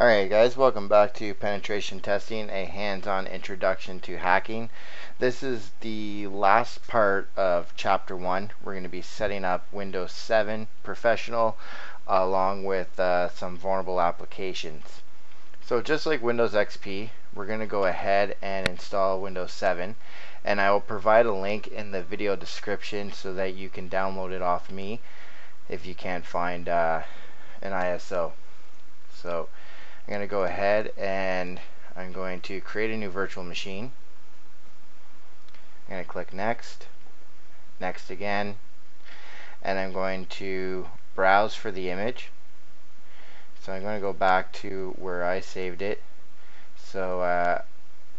Alright guys, welcome back to Penetration Testing, a hands-on introduction to hacking. This is the last part of Chapter 1. We're going to be setting up Windows 7 Professional along with some vulnerable applications. So just like Windows XP, we're going to go ahead and install Windows 7, and I will provide a link in the video description so that you can download it off me if you can't find an ISO. So I'm going to go ahead and I'm going to create a new virtual machine. I'm going to click next, next again, and I'm going to browse for the image. So I'm going to go back to where I saved it. So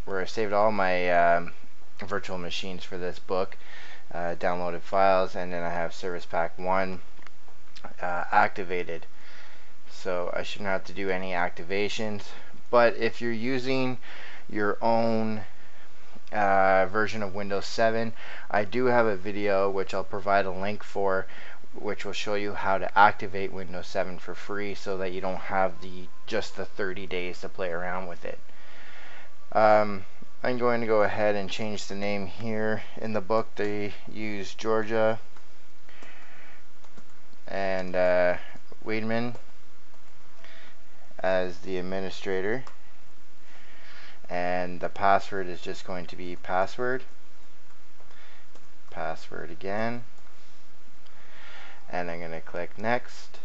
where I saved all my virtual machines for this book, downloaded files, and then I have Service Pack 1 activated. So I shouldn't have to do any activations, but if you're using your own version of Windows 7, I do have a video which I'll provide a link for, which will show you how to activate Windows 7 for free so that you don't have just the 30 days to play around with it. I'm going to go ahead and change the name here. In the book they use Georgia and Weidman as the administrator, and the password is just going to be password again, and I'm going to click next.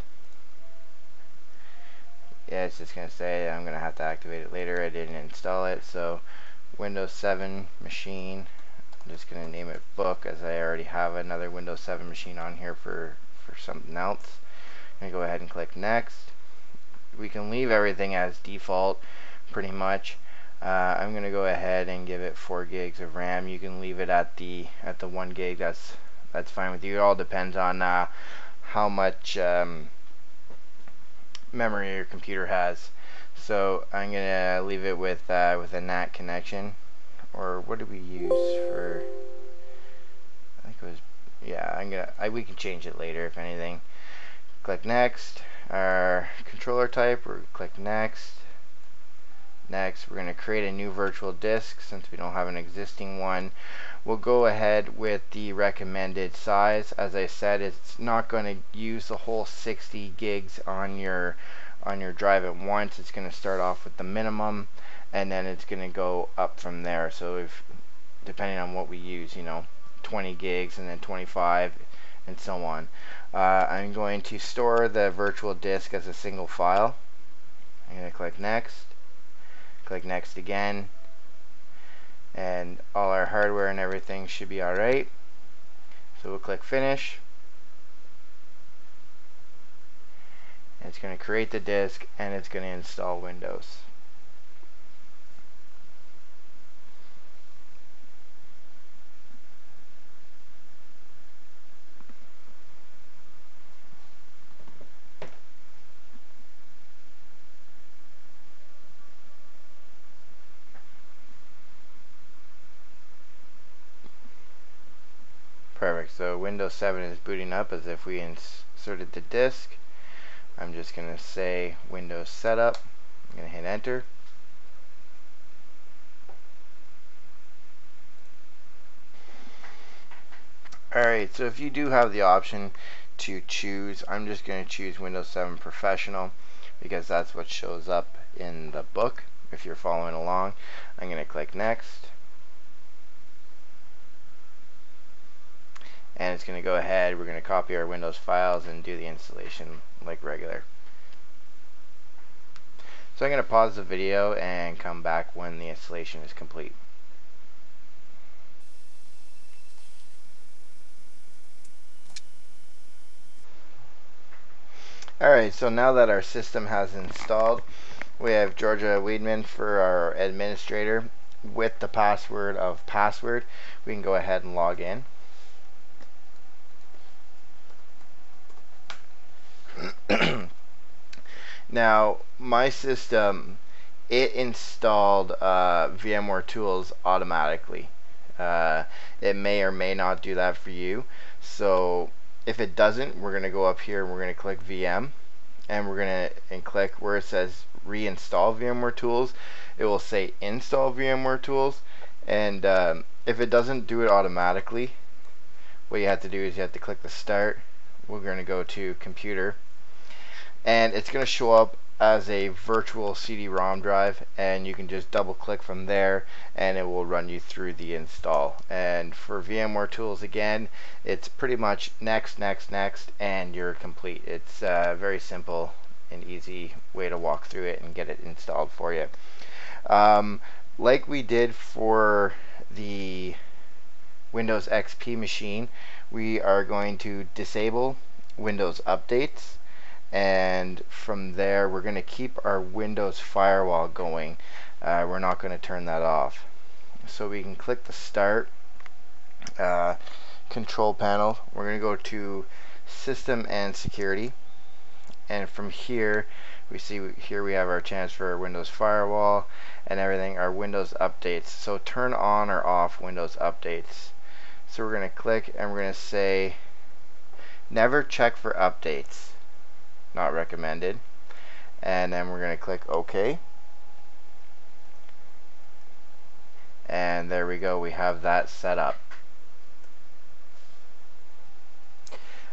Yeah, it's just going to say I'm going to have to activate it later. I didn't install it. So Windows 7 machine, I'm just going to name it book, as I already have another Windows 7 machine on here for something else. I'm going to go ahead and click next. We can leave everything as default pretty much. I'm going to go ahead and give it 4 gigs of RAM. You can leave it at the 1 gig. That's fine with you. It all depends on how much memory your computer has. So I'm going to leave it with a NAT connection, or what did we use for? I think it was, yeah. We can change it later if anything. Click next. Our controller type, we're click next. Next, we're going to create a new virtual disk since we don't have an existing one. We'll go ahead with the recommended size. As I said, it's not going to use the whole 60 gigs on your drive at once. It's going to start off with the minimum, and then it's going to go up from there. So if depending on what we use, 20 gigs and then 25 and so on. I'm going to store the virtual disk as a single file. I'm going to click next again, and all our hardware and everything should be alright. So we'll click finish. And it's going to create the disk, and it's going to install Windows. Perfect. So Windows 7 is booting up as if we inserted the disk. I'm just going to say Windows Setup. I'm going to hit enter. Alright, so if you do have the option to choose, I'm just going to choose Windows 7 Professional because that's what shows up in the book if you're following along. I'm going to click next. And it's going to go ahead, we're going to copy our Windows files and do the installation like regular. So I'm going to pause the video and come back when the installation is complete. Alright, so now that our system has installed, we have Georgia Weidman for our administrator with the password of password. We can go ahead and log in. Now my system, it installed VMware tools automatically. It may or may not do that for you. So if it doesn't, we're going to go up here and we're going to click VM, and we're gonna click where it says reinstall VMware Tools. It will say install VMware Tools, and if it doesn't do it automatically, what you have to do is you have to click the start. We're going to go to computer, and it's going to show up as a virtual CD-ROM drive, and you can just double click from there and it will run you through the install. And for VMware Tools, again, it's pretty much next, next, next, and you're complete. It's a very simple and easy way to walk through it and get it installed for you. Like we did for the Windows XP machine, we are going to disable Windows updates, and from there we're going to keep our Windows firewall going. We're not going to turn that off. So we can click the start control panel. We're going to go to system and security, and from here we see here we have our chance for our Windows firewall and everything, our Windows updates. So turn on or off Windows updates. So we're going to click and we're going to say never check for updates, not recommended, and then we're going to click OK, and there we go, we have that set up.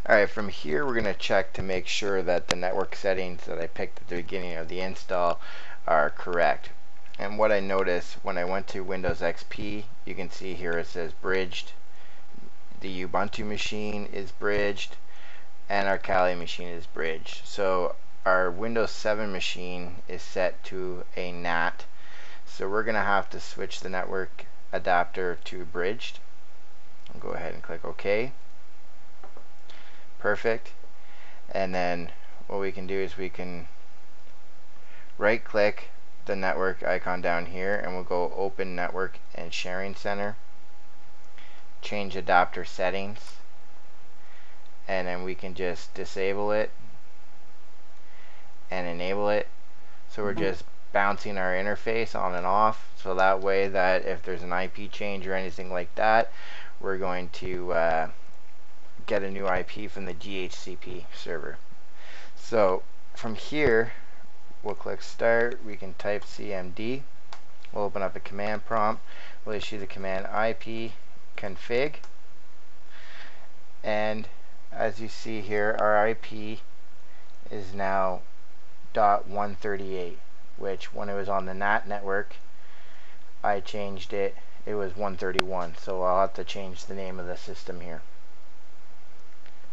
Alright, from here we're going to check to make sure that the network settings that I picked at the beginning of the install are correct. And what I noticed when I went to Windows XP, you can see here it says bridged, the Ubuntu machine is bridged, and our Kali machine is bridged. So our Windows 7 machine is set to a NAT, so we're going to have to switch the network adapter to bridged. I'll go ahead and click OK. Perfect. And then what we can do is we can right click the network icon down here, and we'll go open network and sharing center, change adapter settings, and then we can just disable it and enable it. So we're just bouncing our interface on and off, so that way that if there's an IP change or anything like that, we're going to get a new IP from the dhcp server. So from here we'll click start, we can type cmd, we'll open up a command prompt, we'll issue the command IP config, and as you see here our IP is now .138, which when it was on the NAT network I changed it, it was 131, so I'll have to change the name of the system here.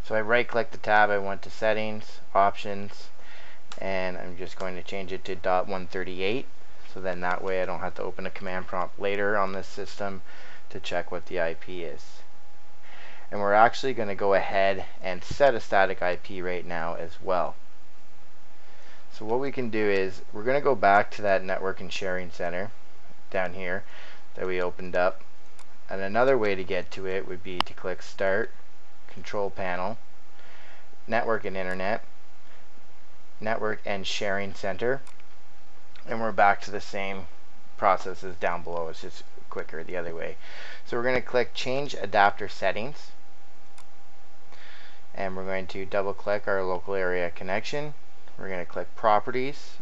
So I right click the tab, I went to settings, options, and I'm just going to change it to .138, so then that way I don't have to open a command prompt later on this system to check what the IP is. And we're actually going to go ahead and set a static IP right now as well. So what we can do is we're going to go back to that network and sharing center down here that we opened up, and another way to get to it would be to click start, control panel, network and internet, network and sharing center, and we're back to the same process as down below. It's just quicker the other way. So we're going to click change adapter settings, and we're going to double click our local area connection. We're going to click properties,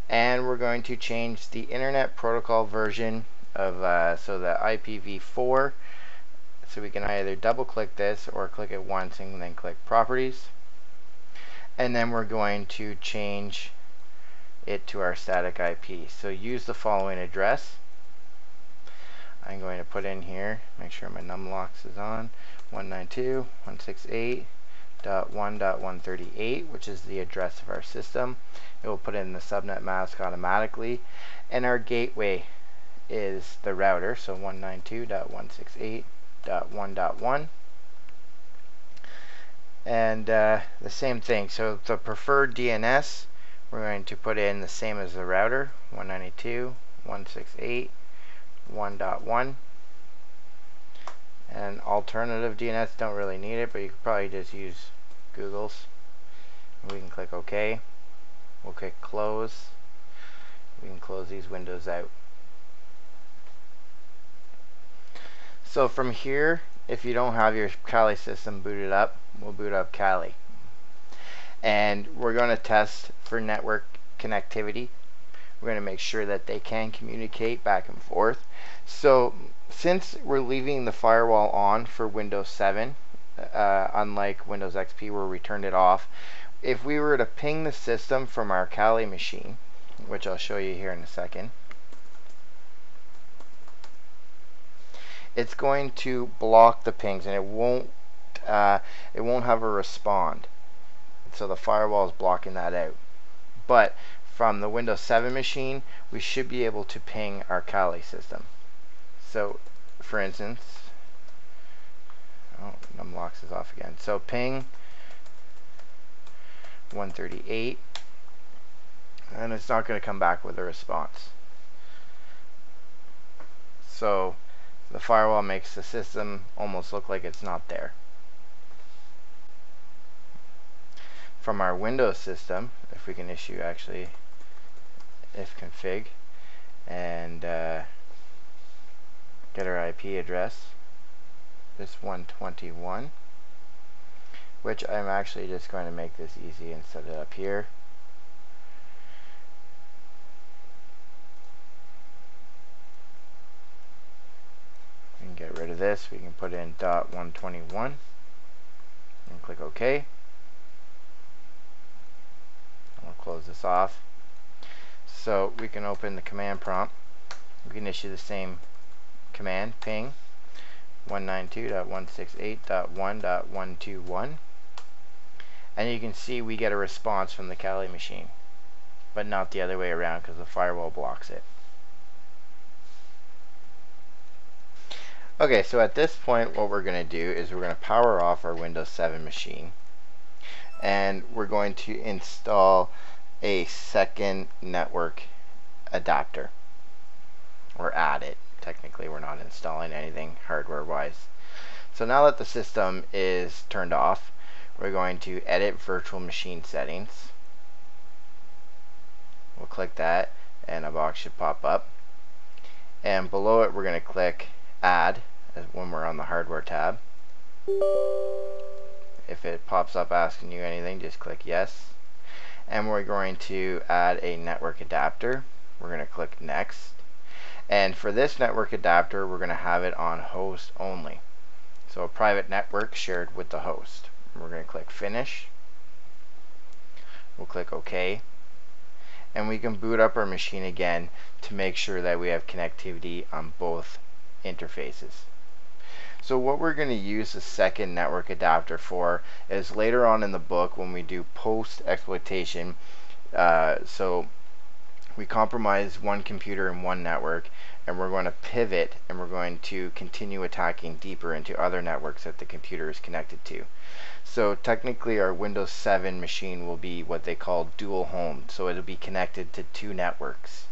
and we're going to change the internet protocol version of so the IPv4. So we can either double click this or click it once and then click properties, and then we're going to change it to our static IP. So use the following address. I'm going to put in here, make sure my numlocks is on, 192.168.1.138, which is the address of our system. It will put in the subnet mask automatically, and our gateway is the router, so 192.168.1.1, and the same thing. So the preferred DNS we're going to put in the same as the router, 192.168.1.1, and alternative DNS don't really need it, but you could probably just use Google's. We can click OK. We'll click close. We can close these windows out. So from here, if you don't have your Kali system booted up, we'll boot up Kali. and we're going to test for network connectivity. We're going to make sure that they can communicate back and forth. So since we're leaving the firewall on for Windows 7, unlike Windows XP where we turned it off, if we were to ping the system from our Kali machine, which I'll show you here in a second, it's going to block the pings, and it won't have a respond. So the firewall is blocking that out. But from the Windows 7 machine, we should be able to ping our Kali system. So, for instance, oh, numlocks is off again. So ping 138, and it's not going to come back with a response. So the firewall makes the system almost look like it's not there. From our Windows system, if we can issue actually if config and get our IP address, this 121, which I'm actually just going to make this easy and set it up here. We can get rid of this. We can put in .121 and click OK. We'll close this off. So we can open the command prompt. We can issue the same command, ping 192.168.1.121, and you can see we get a response from the Kali machine, but not the other way around because the firewall blocks it. Okay, so at this point what we're going to do is we're going to power off our Windows 7 machine, and we're going to install a second network adapter, or add it. Technically we're not installing anything hardware wise. So now that the system is turned off, we're going to edit virtual machine settings. We'll click that and a box should pop up, and below it we're going to click add when we're on the hardware tab. If it pops up asking you anything, just click yes, and we're going to add a network adapter. We're going to click next, and for this network adapter we're going to have it on host only, so a private network shared with the host. We're going to click finish. We'll click OK, and we can boot up our machine again to make sure that we have connectivity on both interfaces. So what we're going to use the second network adapter for is later on in the book when we do post exploitation. So we compromise one computer and one network, and we're going to pivot and we're going to continue attacking deeper into other networks that the computer is connected to. So technically our Windows 7 machine will be what they call dual home, so it'll be connected to two networks.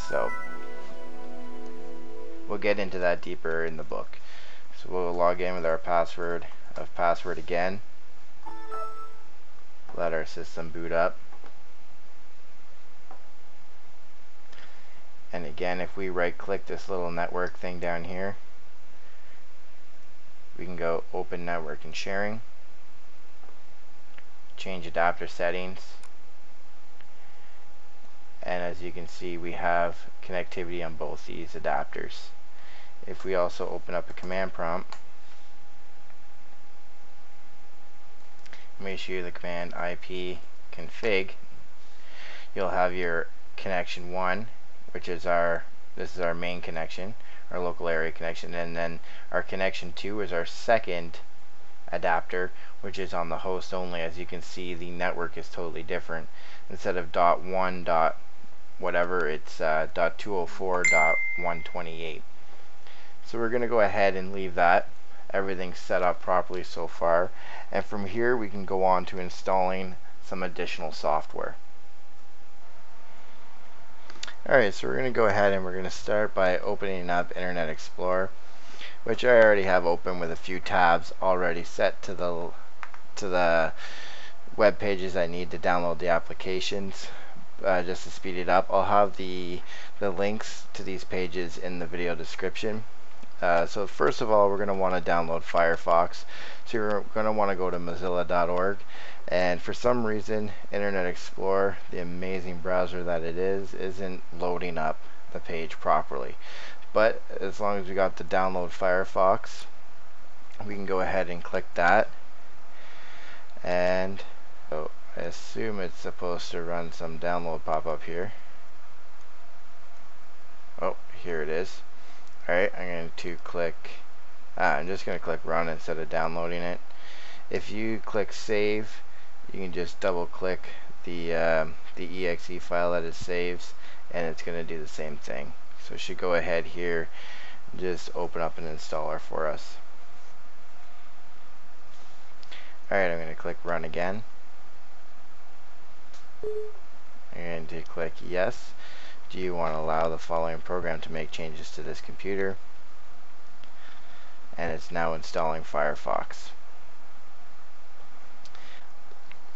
So we'll get into that deeper in the book. So we'll log in with our password again. Let our system boot up. And again, if we right click this little network thing down here, we can go open network and sharing, change adapter settings, and as you can see we have connectivity on both these adapters. If we also open up a command prompt and we issue the command IP config, you'll have your connection 1, which is our main connection, our local area connection, and then our connection 2 is our second adapter, which is on the host only. As you can see, the network is totally different. Instead of .1. whatever, it's .204.128. So we're going to go ahead and leave that. Everything's set up properly so far, and from here we can go on to installing some additional software. Alright, so we're going to go ahead and we're going to start by opening up Internet Explorer, which I already have open with a few tabs already set to the web pages I need to download the applications. Just to speed it up, I'll have the links to these pages in the video description. So first of all, we're going to want to download Firefox. So you're going to want to go to mozilla.org, And for some reason, Internet Explorer, the amazing browser that it is, isn't loading up the page properly. But as long as we got the download Firefox, we can go ahead and click that. And so I assume it's supposed to run some download pop-up here. Oh, here it is. Alright, I'm going to click, I'm just going to click run instead of downloading it. If you click save, you can just double click the exe file that it saves, and it's going to do the same thing. So it should go ahead here and just open up an installer for us. Alright, I'm going to click run again. I'm going to click yes. Do you want to allow the following program to make changes to this computer? And it's now installing Firefox.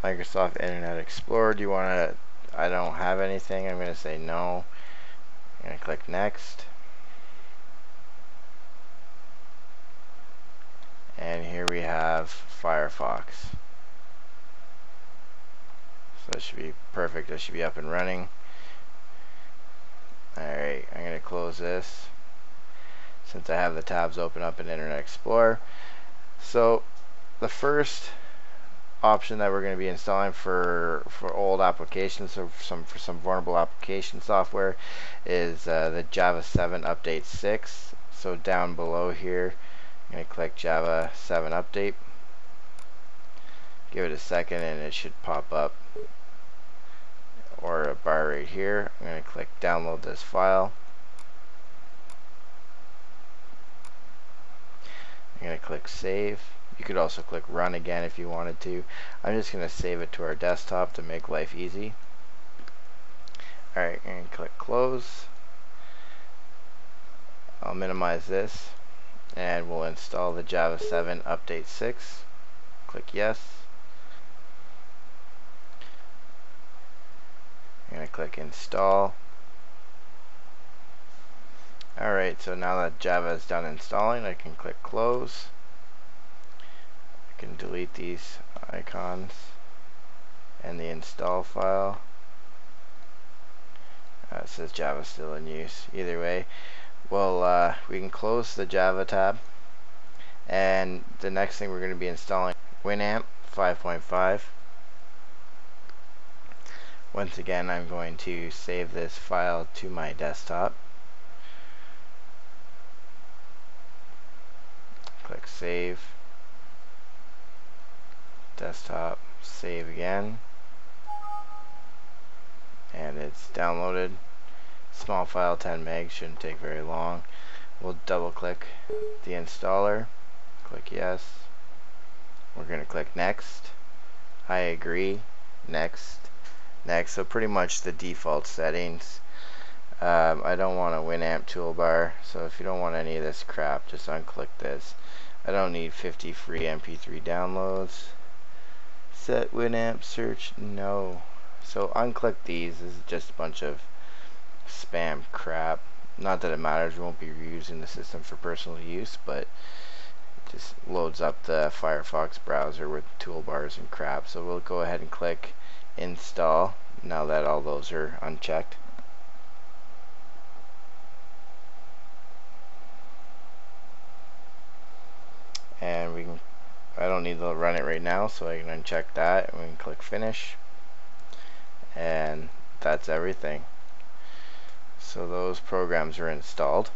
Microsoft Internet Explorer, do you want to, I don't have anything, I'm going to say no. I'm going to click next. And here we have Firefox. So that should be perfect, that should be up and running. Alright, I'm going to close this since I have the tabs open up in Internet Explorer. So the first option that we're going to be installing for old applications, so for some vulnerable application software, is the Java 7 Update 6. So down below here, I'm going to click Java 7 Update. Give it a second and it should pop up, or a bar right here. I'm going to click download this file. I'm going to click save. You could also click run again if you wanted to. I'm just going to save it to our desktop to make life easy. Alright, I'm going to click close. I'll minimize this and we'll install the Java 7 Update 6. Click yes. I'm going to click install. Alright, so now that Java is done installing, I can click close. I can delete these icons and the install file. It says Java still in use. Either way, well, we can close the Java tab, and the next thing we're going to be installing winamp 5.5. Once again, I'm going to save this file to my desktop. Click save, desktop, save again, and it's downloaded. Small file, 10 meg, shouldn't take very long. We'll double click the installer, click yes. We're going to click next. I agree, next, next. So pretty much the default settings. I don't want a winamp toolbar, so if you don't want any of this crap, just unclick this. I don't need 50 free MP3 downloads. Set winamp search, no. So unclick these. This is just a bunch of spam crap. Not that it matters, we won't be reusing the system for personal use, but it just loads up the Firefox browser with toolbars and crap. So we'll go ahead and click install now that all those are unchecked. And we can, I don't need to run it right now, so I can uncheck that and we can click finish, and that's everything. So those programs are installed.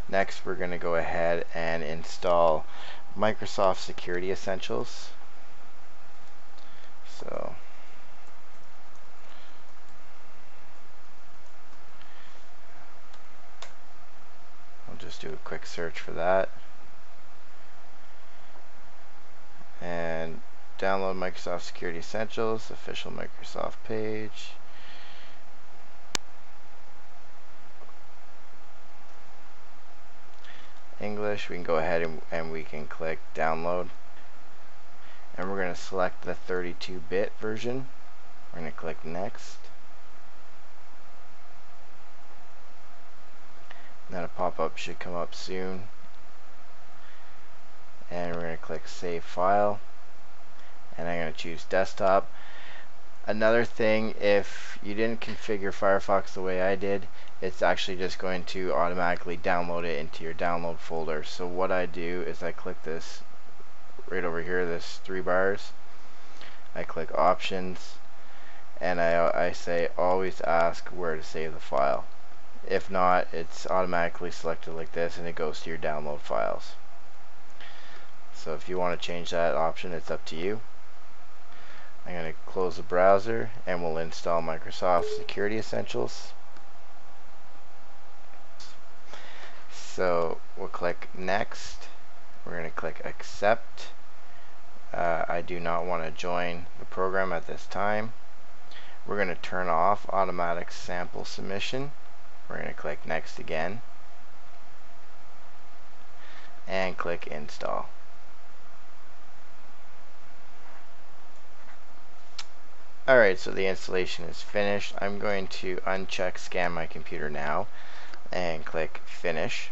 Next we're going to go ahead and install Microsoft Security Essentials. So I'll just do a quick search for that and download Microsoft Security Essentials, official Microsoft page. English, we can go ahead and we can click download, and we're going to select the 32-bit version. We're going to click next. Then a pop-up should come up soon, and we're going to click save file. and I'm going to choose desktop. Another thing, if you didn't configure Firefox the way I did, it's actually just going to automatically download it into your download folder. So what I do is I click this right over here, this 3 bars. I click options, and I say always ask where to save the file. If not, it's automatically selected like this and it goes to your download files. So if you want to change that option, it's up to you. I'm going to close the browser and we'll install Microsoft Security Essentials. So we'll click next. We're going to click accept. I do not want to join the program at this time. We're going to turn off automatic sample submission. We're going to click next again and click install. Alright, so the installation is finished. I'm going to uncheck scan my computer now and click finish.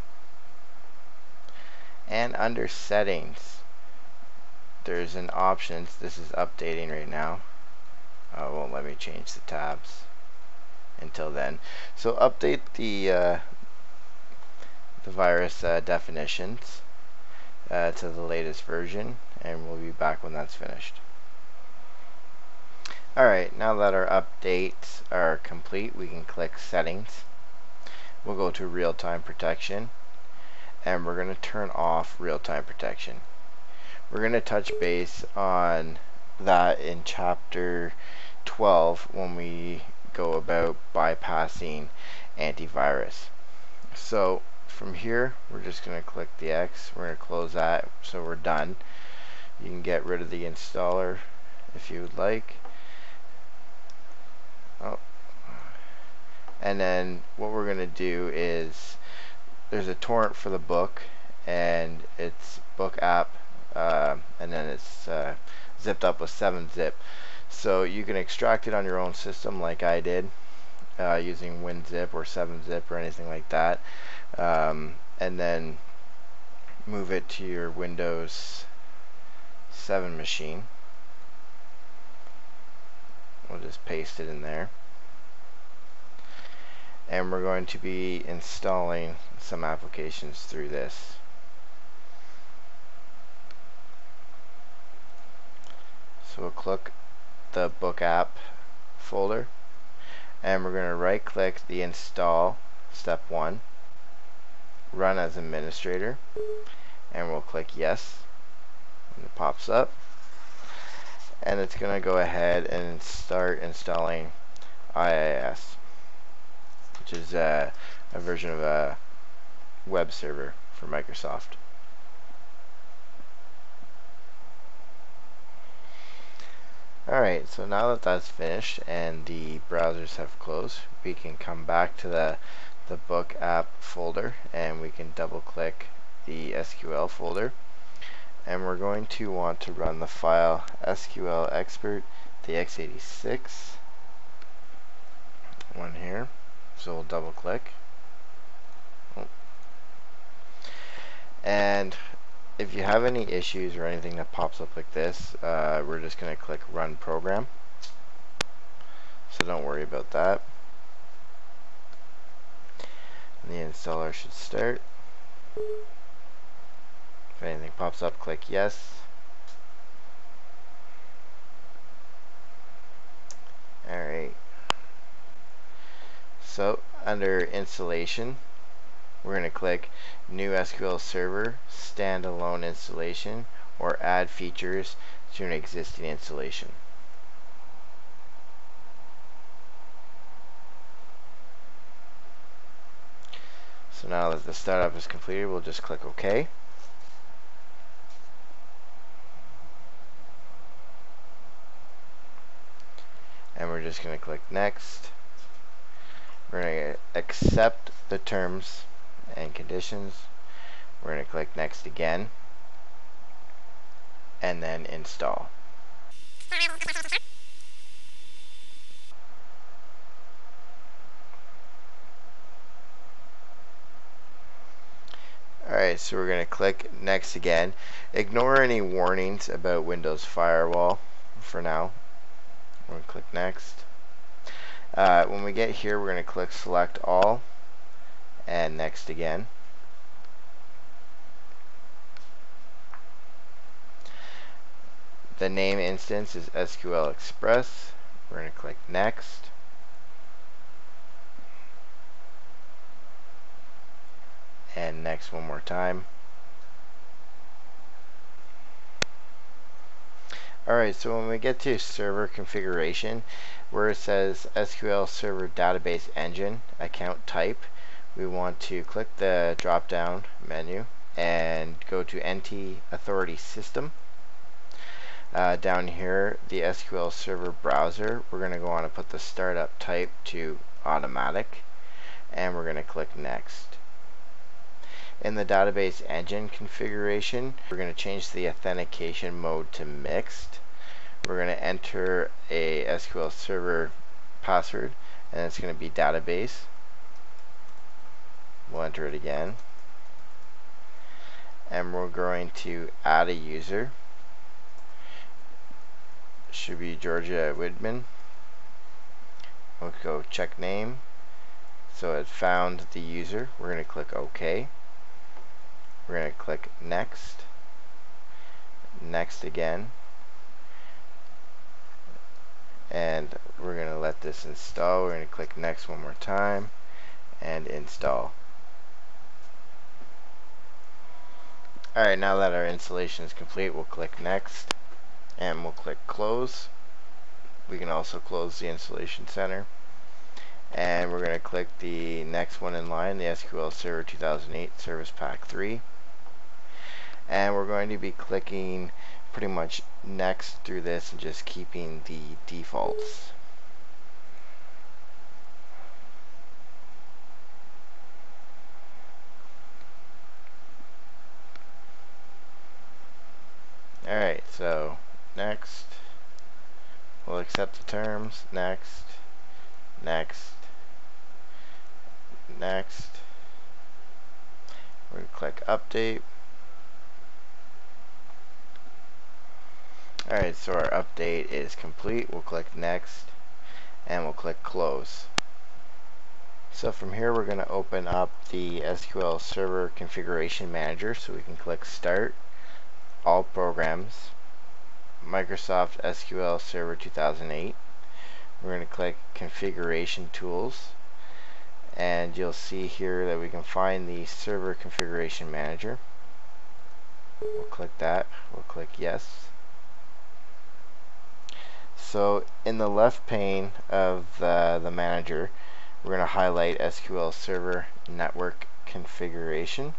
And under settings, there's an option. This is updating right now. It won't let me change the tabs until then. So update the virus definitions to the latest version, and we'll be back when that's finished. Alright, now that our updates are complete, we can click settings. We'll go to real-time protection, and we're going to turn off real-time protection. We're going to touch base on that in chapter 12 when we go about bypassing antivirus. So from here, we're just going to click the X. We're going to close that, so we're done. You can get rid of the installer if you would like. And then what we're going to do is, there's a torrent for the book, and it's book app, and then it's zipped up with 7-zip. So you can extract it on your own system like I did, using WinZip or 7-zip or anything like that, and then move it to your Windows 7 machine. We'll just paste it in there. And we're going to be installing some applications through this. So we'll click the book app folder, and we're going to right click the install step 1, run as administrator, and we'll click yes, and it pops up, and it's going to go ahead and start installing IIS, which is a version of a web server for Microsoft. Alright, so now that that's finished and the browsers have closed, we can come back to the book app folder, and we can double click the SQL folder, and we're going to want to run the file SQL expert, the x86 one here. So we'll double click, and if you have any issues or anything that pops up like this, we're just going to click run program, so don't worry about that. And the installer should start. If anything pops up, click yes. Alright, so under installation, we're going to click new SQL Server standalone installation, or add features to an existing installation. So now that the startup is completed, we'll just click OK. And we're just going to click next. We're going to accept the terms and conditions. We're going to click next again, and then install. Alright, so we're going to click next again. Ignore any warnings about Windows Firewall. for now. We're going to click next. When we get here, we're going to click select all and next again. The name instance is SQL Express. We're going to click next. And next one more time. Alright, so when we get to server configuration, where it says SQL Server Database Engine account type, we want to click the drop down menu and go to NT Authority System. Down here, the SQL Server browser, we're going to go on and put the startup type to automatic, and we're going to click next. In the database engine configuration, we're going to change the authentication mode to mixed. We're going to enter a SQL Server password, and it's going to be database. We'll enter it again. And we're going to add a user. Should be Georgia Widman. We'll go check name. So it found the user. We're going to click OK. We're going to click next. Next again. And we're going to let this install. We're going to click next one more time and install. Alright, now that our installation is complete, we'll click next and we'll click close. We can also close the installation center. And we're going to click the next one in line, the SQL Server 2008 Service Pack 3. And we're going to be clicking pretty much next through this and just keeping the defaults. Alright, so next. We'll accept the terms. Next. Next. Next. We're going to click update. Alright, so our update is complete. We'll click next and we'll click close. So from here we're going to open up the SQL Server Configuration Manager, so we can click Start, All Programs, Microsoft SQL Server 2008. We're going to click Configuration Tools, and you'll see here that we can find the Server Configuration Manager. We'll click that. We'll click Yes. So in the left pane of the manager, we're going to highlight SQL Server Network Configuration,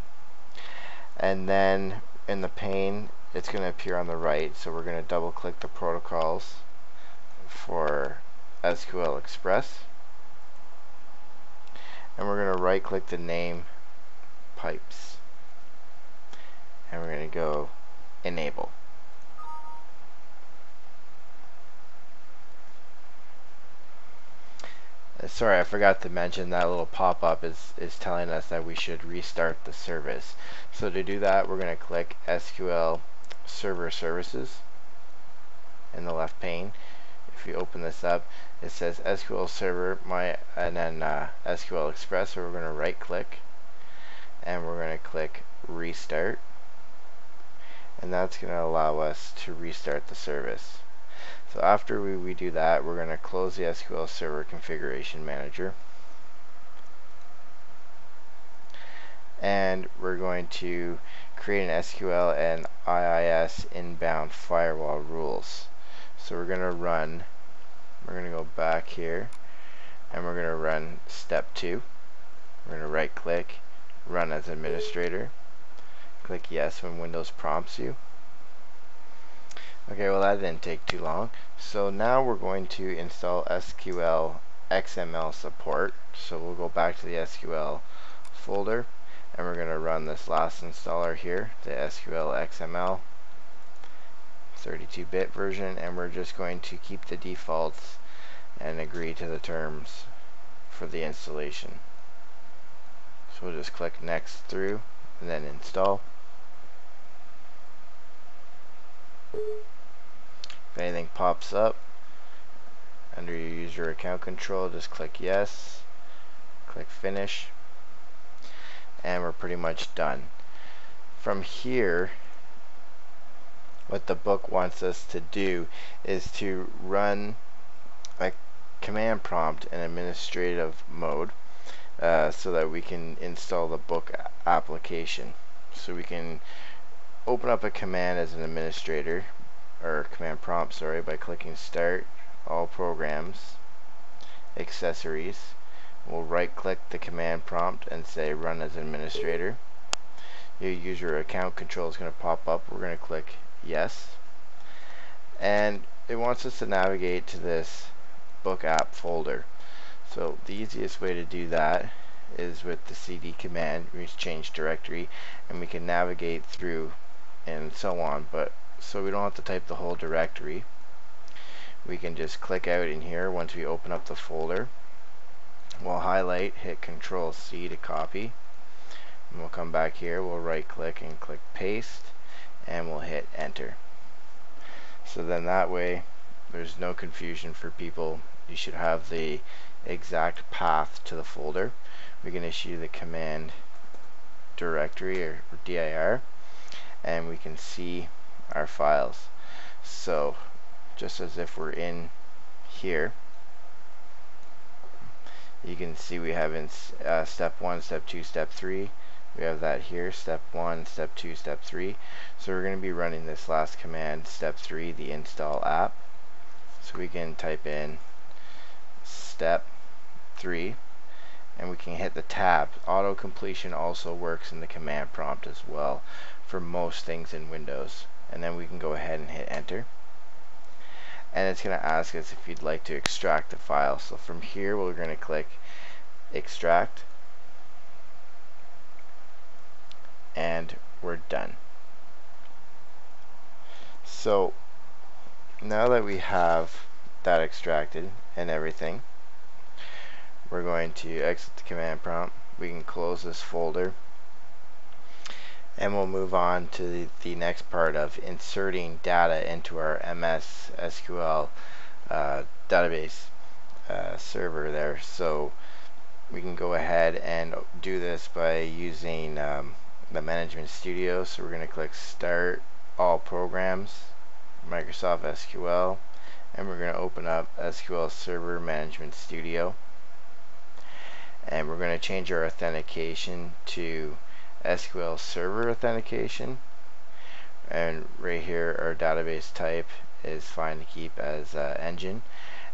and then in the pane it's going to appear on the right, so we're going to double click the protocols for SQL Express, and we're going to right click the name pipes, and we're going to go enable. Sorry, I forgot to mention that little pop-up is telling us that we should restart the service. So to do that, we're going to click SQL Server Services in the left pane. If you open this up, it says SQL Server and then SQL Express. So we're going to right click and we're going to click Restart, and that's going to allow us to restart the service. So after we do that, we're going to close the SQL Server Configuration Manager, and we're going to create an SQL and IIS inbound firewall rules. So we're going to go back here and we're going to run step 2. We're going to right click, run as administrator, click yes when Windows prompts you. Okay, well that didn't take too long. So now we're going to install SQL XML support. So we'll go back to the SQL folder and we're going to run this last installer here, the SQL XML 32-bit version, and we're just going to keep the defaults and agree to the terms for the installation. So we'll just click next through and then install. If anything pops up under your user account control, just click yes, click finish, and we're pretty much done. From here, what the book wants us to do is to run a command prompt in administrative mode, so that we can install the book application. So we can open up a command as an administrator, or command prompt, sorry, by clicking Start, All Programs, Accessories. We'll right click the command prompt and say Run as Administrator. Your user account control is going to pop up. We're going to click Yes. And it wants us to navigate to this book app folder. So the easiest way to do that is with the cd command. We change directory and we can navigate through and so on, but so we don't have to type the whole directory, we can just click out in here. Once we open up the folder, we'll highlight, hit Control C to copy, and we'll come back here, we'll right click and click paste, and we'll hit enter. So then that way there's no confusion for people. You should have the exact path to the folder. We can issue the command directory, or dir, and we can see our files. So just as if we're in here, you can see we have in step 1, step 2, step 3. We have that here, step 1, step 2, step 3. So we're going to be running this last command, step 3, the install app. So we can type in step 3, and we can hit the tab. Auto completion also works in the command prompt as well for most things in Windows. And then we can go ahead and hit enter, and it's going to ask us if you'd like to extract the file. So from here we're going to click extract, and we're done. So now that we have that extracted and everything, we're going to exit the command prompt. We can close this folder, and we'll move on to the next part of inserting data into our MS SQL database server there. So we can go ahead and do this by using the Management Studio. So we're going to click Start, All Programs, Microsoft SQL, and we're going to open up SQL Server Management Studio, and we're going to change our authentication to SQL Server Authentication, and right here our database type is fine to keep as engine,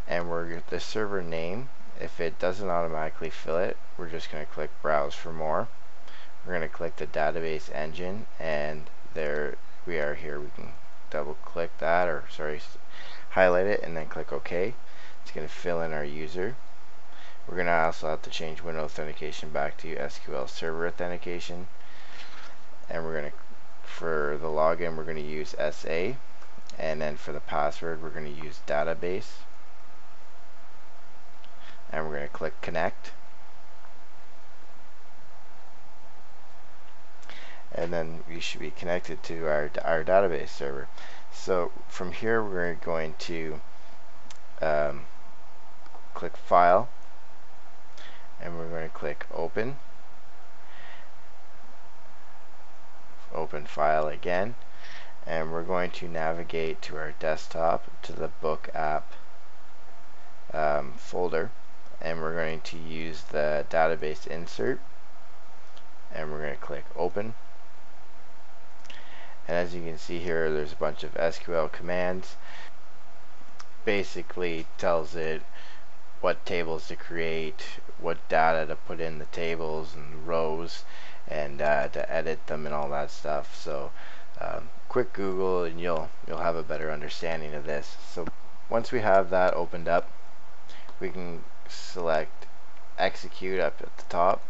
and we're the server name, if it doesn't automatically fill it, we're just going to click Browse for more. We're going to click the database engine, and there we are here. We can double click that, or sorry, highlight it and then click OK. It's going to fill in our user. We're going to also have to change Windows Authentication back to SQL Server Authentication, and we're going to, for the login, we're going to use SA, and then for the password we're going to use database, and we're going to click connect, and then we should be connected to our database server. So from here we're going to click File, and we're going to click Open File again, and we're going to navigate to our desktop to the book app folder, and we're going to use the database insert, and we're going to click Open. And as you can see here, there's a bunch of SQL commands. Basically tells it what tables to create, what data to put in the tables and rows, and to edit them and all that stuff. So quick Google and you'll have a better understanding of this. So once we have that opened up, we can select execute up at the top,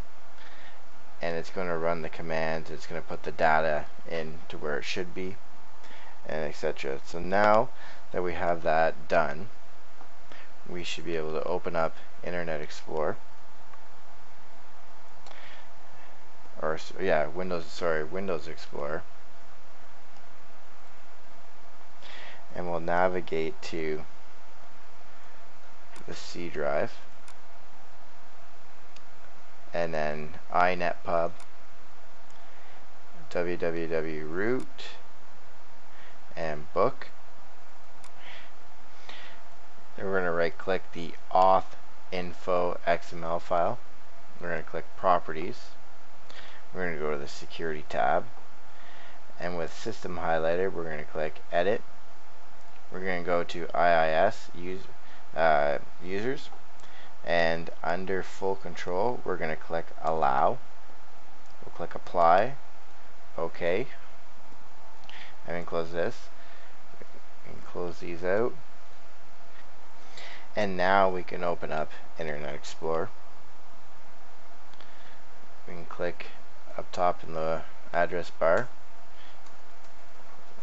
and it's going to run the commands. It's going to put the data into where it should be, and etc. So now that we have that done, we should be able to open up Internet Explorer, or yeah, Windows Explorer, and we'll navigate to the C drive, and then inetpub www root and book. Then we're going to right click the auth info XML file. We're going to click properties. We're going to go to the security tab, and with system highlighted we're going to click edit. We're going to go to IIS users, and under full control we're going to click allow. We'll click apply, OK, and then close this. We can close these out, and now we can open up Internet Explorer. We can click up top in the address bar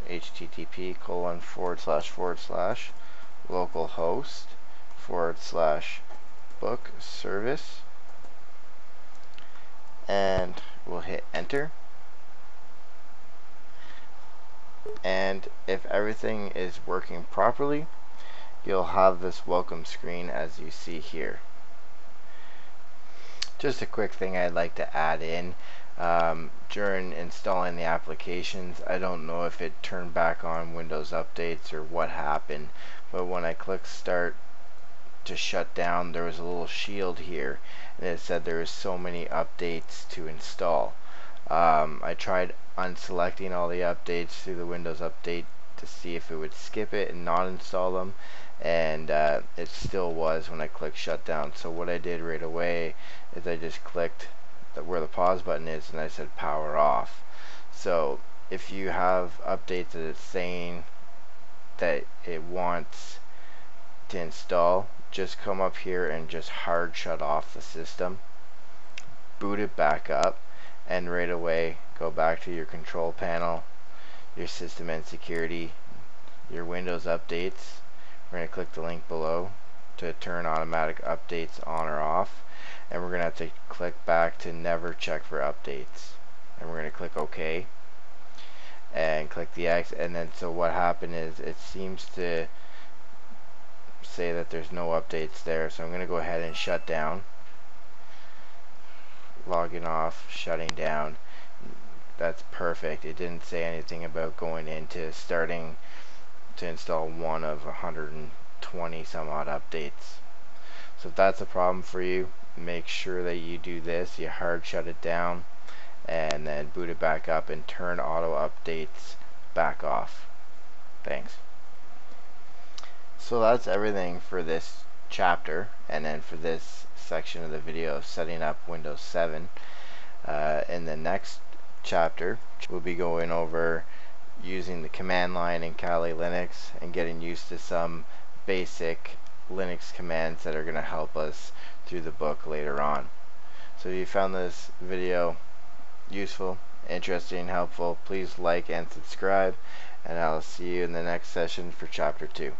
http://localhost/book service, and we'll hit enter. And if everything is working properly, you'll have this welcome screen as you see here. Just a quick thing I'd like to add in. During installing the applications, I don't know if it turned back on Windows updates or what happened, but when I clicked start to shut down, there was a little shield here and it said there was so many updates to install. I tried unselecting all the updates through the Windows update to see if it would skip it and not install them, and it still was when I clicked shutdown. So what I did right away is I just clicked where the pause button is and I said power off. So if you have updates that it's saying that it wants to install, just come up here and just hard shut off the system, boot it back up, and right away go back to your control panel, your system and security, your Windows updates. We're going to click the link below to turn automatic updates on or off, and we're going to have to click back to never check for updates, and we're going to click OK and click the X. And then so what happened is it seems to say that there's no updates there, so I'm going to go ahead and shut down, logging off, shutting down. That's perfect. It didn't say anything about going into starting to install one of 120 some odd updates. So if that's a problem for you, make sure that you do this. You hard shut it down and then boot it back up and turn auto updates back off. Thanks. So that's everything for this chapter, and then for this section of the video of setting up Windows 7. In the next chapter we'll be going over using the command line in Kali Linux and getting used to some basic Linux commands that are going to help us through the book later on. So if you found this video useful, interesting, helpful, please like and subscribe, and I'll see you in the next session for chapter 2.